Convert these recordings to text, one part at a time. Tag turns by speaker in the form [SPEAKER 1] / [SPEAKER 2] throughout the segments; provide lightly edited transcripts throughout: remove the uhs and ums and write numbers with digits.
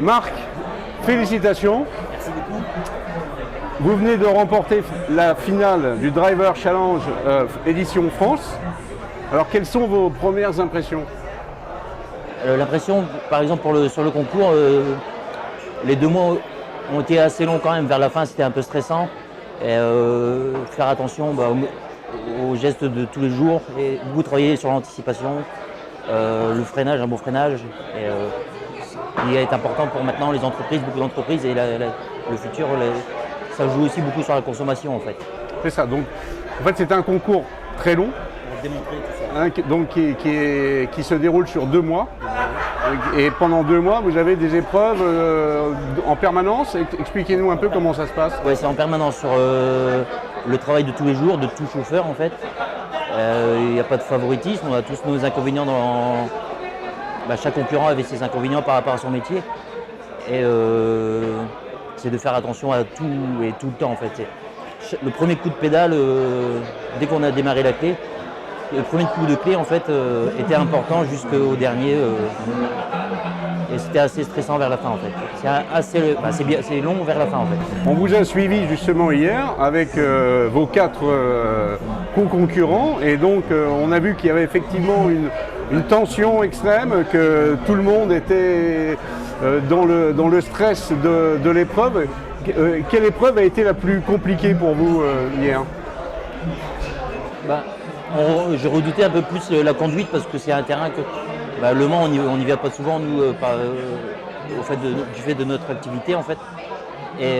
[SPEAKER 1] Marc, félicitations.
[SPEAKER 2] Merci beaucoup.
[SPEAKER 1] Vous venez de remporter la finale du Driver Challenge édition France. Alors, quelles sont vos premières impressions?
[SPEAKER 2] L'impression, par exemple, sur le concours, les 2 mois ont été assez longs quand même. Vers la fin, c'était un peu stressant. Et, faire attention aux gestes de tous les jours et beaucoup travailler sur l'anticipation, le freinage, un bon freinage. Et, il est important pour maintenant les entreprises, beaucoup d'entreprises et le futur, ça joue aussi beaucoup sur la consommation en fait.
[SPEAKER 1] C'est ça. Donc, en fait, c'est un concours très long.
[SPEAKER 2] Pour démontrer tout ça.
[SPEAKER 1] Donc qui se déroule sur 2 mois. Et pendant 2 mois, vous avez des épreuves en permanence. Expliquez-nous un peu comment ça se passe.
[SPEAKER 2] Oui, c'est en permanence sur le travail de tous les jours, de tout chauffeur en fait. Il n'y a pas de favoritisme, on a tous nos inconvénients chaque concurrent avait ses inconvénients par rapport à son métier. Et c'est de faire attention à tout et tout le temps en fait. Le premier coup de pédale, dès qu'on a démarré la clé, le premier coup de clé en fait était important jusqu'au dernier et c'était assez stressant vers la fin en fait. C'est long vers la fin en fait.
[SPEAKER 1] On vous a suivi justement hier avec vos 4 co-concurrents et donc on a vu qu'il y avait effectivement une tension extrême, que tout le monde était dans le stress de l'épreuve. Quelle épreuve a été la plus compliquée pour vous hier?
[SPEAKER 2] Je redoutais un peu plus la conduite parce que c'est un terrain que Le Mans on n'y va pas souvent nous du fait de notre activité en fait. Et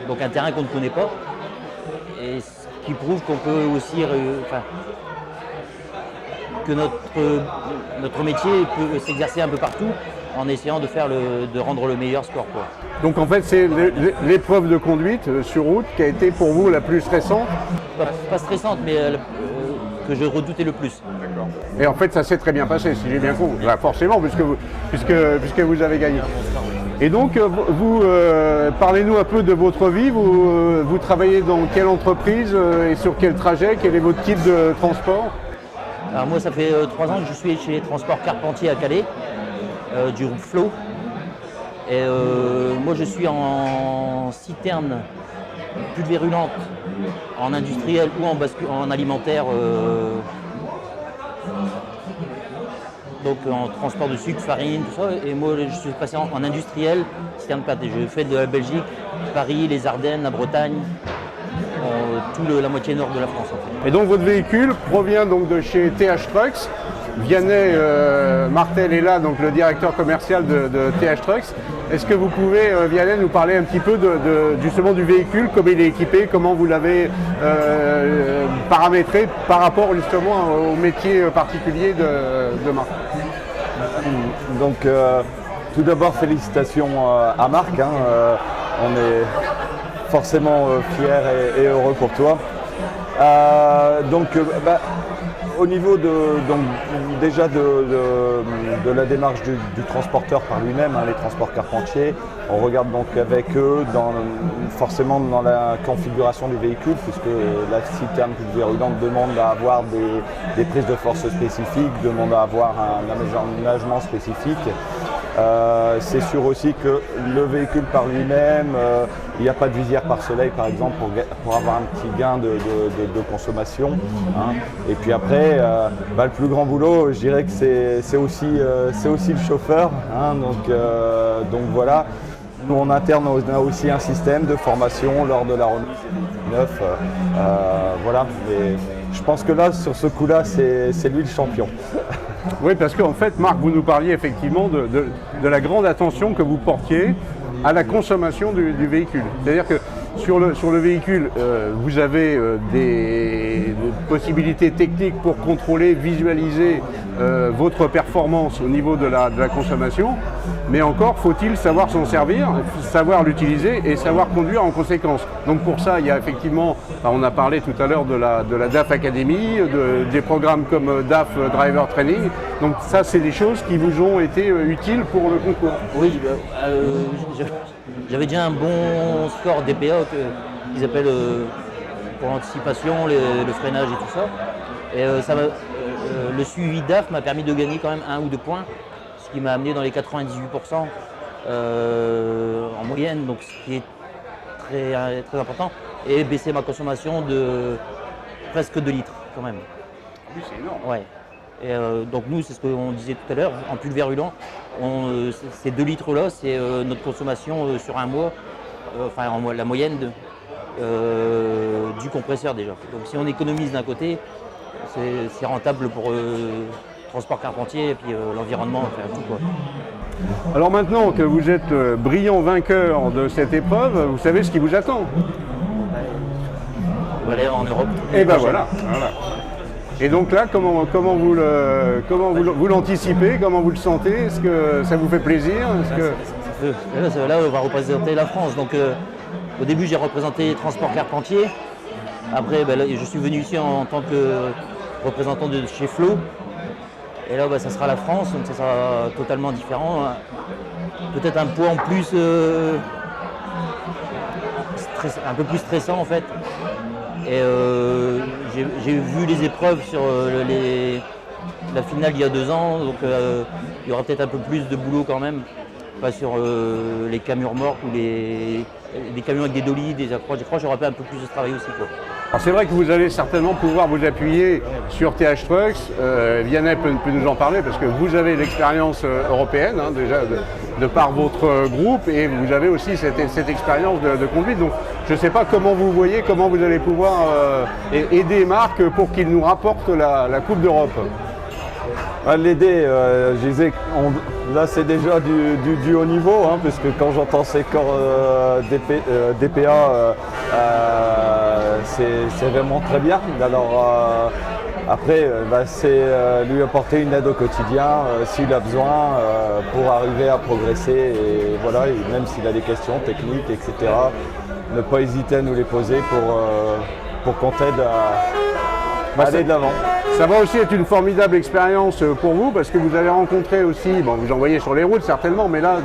[SPEAKER 2] donc un terrain qu'on ne connaît pas. Et ce qui prouve qu'on peut aussi que notre métier peut s'exercer un peu partout en essayant de rendre le meilleur score, quoi.
[SPEAKER 1] Donc en fait c'est l'épreuve de conduite sur route qui a été pour vous la plus stressante?
[SPEAKER 2] Pas stressante mais que je redoutais le plus.
[SPEAKER 1] D'accord. Et en fait ça s'est très bien passé si j'ai bien compris. Forcément puisque vous avez gagné. Et donc vous parlez-nous un peu de votre vie, vous travaillez dans quelle entreprise et sur quel trajet, quel est votre type de transport?
[SPEAKER 2] Alors moi ça fait 3 ans que je suis chez les transports Carpentier à Calais, du groupe Flow. Et moi je suis en citerne pulvérulente, en industriel ou en alimentaire, donc en transport de sucre, farine, tout ça. Et moi je suis passé en industriel, citerne plate. Et je fais de la Belgique, Paris, les Ardennes, la Bretagne, la moitié nord de la France en fait.
[SPEAKER 1] Et donc votre véhicule provient donc de chez TH Trucks. Vianney Martel est là, donc le directeur commercial de TH Trucks. Est-ce que vous pouvez, Vianney, nous parler un petit peu justement du véhicule, comment il est équipé, comment vous l'avez paramétré par rapport justement au métier particulier de Marc?
[SPEAKER 3] Donc tout d'abord félicitations à Marc, on est forcément fiers et heureux pour toi. Au niveau déjà de la démarche du transporteur par lui-même, les transports Carpentier, on regarde donc avec eux forcément dans la configuration du véhicule, puisque la citerne pulvérulente demande à avoir des prises de force spécifiques, demande à avoir un aménagement spécifique. C'est sûr aussi que le véhicule par lui-même, il n'y a pas de visière par soleil par exemple pour avoir un petit gain de consommation. Et puis après, le plus grand boulot, je dirais que c'est aussi le chauffeur. Donc voilà. Nous en interne, on a aussi un système de formation lors de la remise des véhicules neufs. Voilà. Mais je pense que là, sur ce coup-là, c'est lui le champion.
[SPEAKER 1] Oui, parce qu'en fait, Marc, vous nous parliez effectivement de la grande attention que vous portiez à la consommation du véhicule. C'est-à-dire que sur le véhicule, vous avez des possibilités techniques pour contrôler, visualiser votre performance au niveau de la consommation, mais encore faut-il savoir s'en servir, savoir l'utiliser et savoir conduire en conséquence. Donc pour ça, il y a effectivement, on a parlé tout à l'heure de la DAF Academy, des programmes comme DAF Driver Training. Donc ça, c'est des choses qui vous ont été utiles pour le concours.
[SPEAKER 2] Oui, j'avais déjà un bon score DPA qu'ils appellent pour l'anticipation, le freinage et tout ça. Et le suivi DAF m'a permis de gagner quand même 1 ou 2 points, ce qui m'a amené dans les 98% en moyenne, donc ce qui est très, très important, et baisser ma consommation de presque 2 litres quand même.
[SPEAKER 1] Oui, c'est énorme.
[SPEAKER 2] Ouais. Et donc nous, c'est ce qu'on disait tout à l'heure, en pulvérulent, ces 2 litres-là, c'est notre consommation sur un mois, la moyenne du compresseur déjà. Donc si on économise d'un côté, c'est rentable pour transport carpentier et puis l'environnement, enfin, tout quoi.
[SPEAKER 1] Alors maintenant que vous êtes brillant vainqueur de cette épreuve, vous savez ce qui vous attend.
[SPEAKER 2] On va aller en Europe.
[SPEAKER 1] Et ben voilà. Et donc là, comment vous l'anticipez, comment vous le sentez? Est-ce que ça vous fait plaisir?
[SPEAKER 2] Là, on va représenter la France. Donc, au début, j'ai représenté Transport Carpentier. Après, là, je suis venu ici en tant que représentant de chez Flow. Et là, ça sera la France, donc ça sera totalement différent. Peut-être un poids en plus, un peu plus stressant en fait. Et j'ai vu les épreuves sur la finale il y a 2 ans, donc il y aura peut-être un peu plus de boulot quand même, pas sur les camions remorques ou des camions avec des dollies, des accroches. Je crois que j'aurai un peu plus de travail aussi, quoi.
[SPEAKER 1] Alors c'est vrai que vous allez certainement pouvoir vous appuyer sur TH Trucks. Vianney peut nous en parler parce que vous avez l'expérience européenne déjà de par votre groupe et vous avez aussi cette expérience de conduite. Donc je ne sais pas comment vous voyez, comment vous allez pouvoir aider Marc pour qu'il nous rapporte la Coupe d'Europe.
[SPEAKER 3] L'aider, je disais, là c'est déjà du haut niveau, parce que quand j'entends ces corps DPA, c'est vraiment très bien. Alors après, c'est lui apporter une aide au quotidien s'il a besoin pour arriver à progresser. Et voilà, et même s'il a des questions techniques, etc., ne pas hésiter à nous les poser pour qu'on t'aide à aller de l'avant.
[SPEAKER 1] Ça va aussi être une formidable expérience pour vous parce que vous allez rencontrer aussi, vous en voyez sur les routes certainement, mais là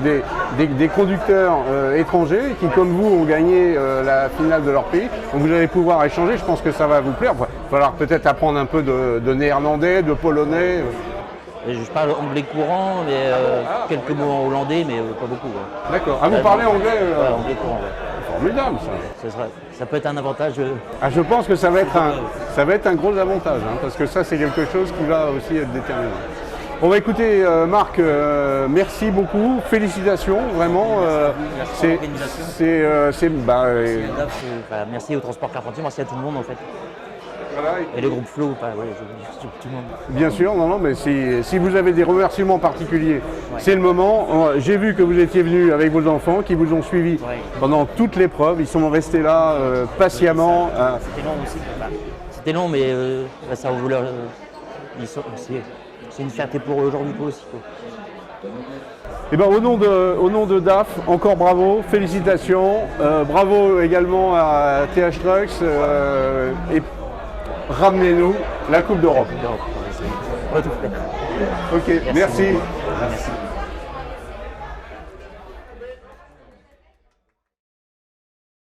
[SPEAKER 1] des conducteurs étrangers qui comme vous ont gagné la finale de leur pays. Donc vous allez pouvoir échanger, je pense que ça va vous plaire. Il va falloir peut-être apprendre un peu de néerlandais, de polonais.
[SPEAKER 2] Je parle anglais courant, mais quelques mots en hollandais, mais pas beaucoup. Ouais.
[SPEAKER 1] D'accord. Vous parlez anglais
[SPEAKER 2] anglais courant, ouais.
[SPEAKER 1] Formidable
[SPEAKER 2] ça peut être un avantage.
[SPEAKER 1] Je pense que ça va être un gros avantage, parce que ça c'est quelque chose qui va aussi être déterminant. On va écouter Marc, merci beaucoup, félicitations, vraiment.
[SPEAKER 2] Merci au Transport Carpentier, merci à tout le monde en fait.
[SPEAKER 1] Voilà.
[SPEAKER 2] Et le groupe Flow, tout le monde.
[SPEAKER 1] Bien sûr, non, mais si vous avez des remerciements particuliers, c'est le moment. J'ai vu que vous étiez venu avec vos enfants qui vous ont suivi pendant toute l'épreuve. Ils sont restés là patiemment.
[SPEAKER 2] C'était long aussi. C'était long, mais ça vaut leur. C'est une fierté pour eux aujourd'hui aussi.
[SPEAKER 1] Et au nom de DAF, encore bravo, félicitations. Bravo également à TH Trucks. Et ramenez-nous la Coupe d'Europe.
[SPEAKER 2] Ok,
[SPEAKER 1] merci.
[SPEAKER 2] Merci.